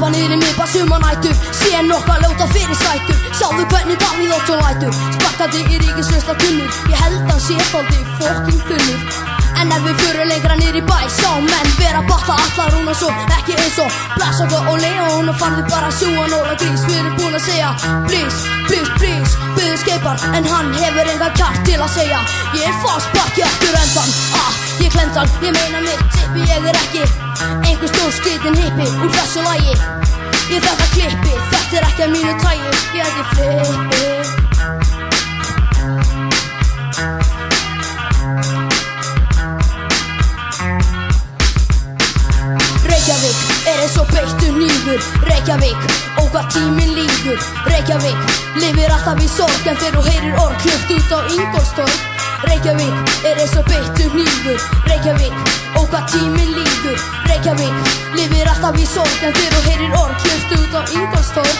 Labba niður í miðbæ sumarnætur, sé nokkra ljóta fyrir sætur. Sjáðu hvernig Davíð Oddsson lætur, sparkandi í ríkisvisla tunnur. Ég held hann sé þoldi fokking þunnur. En ef við förum lengra niður í bæ, sjá menn vera batla allar hún og svo. Ekki eins og Blasaka og Leon og farðu bara að sjúga nóla grís. Við erum búin að segja please, please, please, byggðu skeipar, en hann hefur enga kjart til að segja. Ég fast bakki eftir endan, ég klemt hann, ég meina mitt tippi. Ég ekki einhver stór skritin hippi úr þessu lagi. Ég þetta klippi, þetta ekki að mínu tægi. Ég ekki flippi. Reykjavík eins og beittur hnífur. Reykjavík, ó hvað tíminn líður. Reykjavík, lifir alltaf í sorg en þegar þú heyrir orð klöft út á Ingólfstorg. Reykjavík eins og beittur hnífur. Reykjavík, ó hvað tíminn líður. Reykjavík, lifir alltaf í sorg en þegar þú heyrir orð klöft út á Ingólfstorg.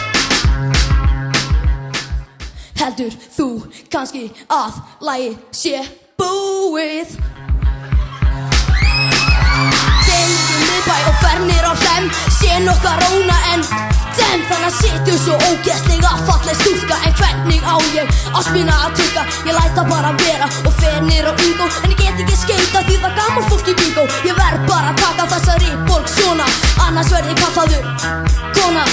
Heldur þú kannski að lagið sé búið? Miðbæ og fernir á hlem, sé nokkra róna en dem. Þannig að situr svo ógeðslega falleg stúlka, en hvernig á ég áspina að tukka? Ég læta bara vera og fer niður á Ingó, en ég get ekki skeita því það gaman fólk í bingó. Ég verð bara að taka þessari borg svona, annars verð ég kallaður kona.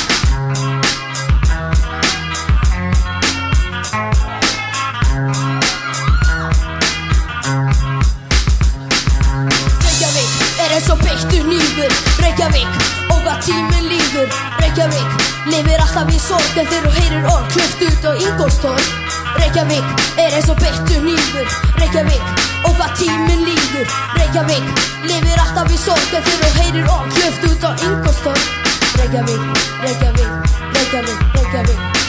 Eins og beittur hnífur. Reykjavík, ó hvað tíminn líður. Reykjavík, lifir alltaf í sorg en þegar þú heyrir orð klöft út á Ingólfstorg. Reykjavík, eins og beittur hnífur. Reykjavík, ó hvað tíminn líður. Reykjavík, lifir alltaf í sorg en þegar þú heyrir orð klöft út á Ingólfstorg. Reykjavík, Reykjavík, Reykjavík, Reykjavík.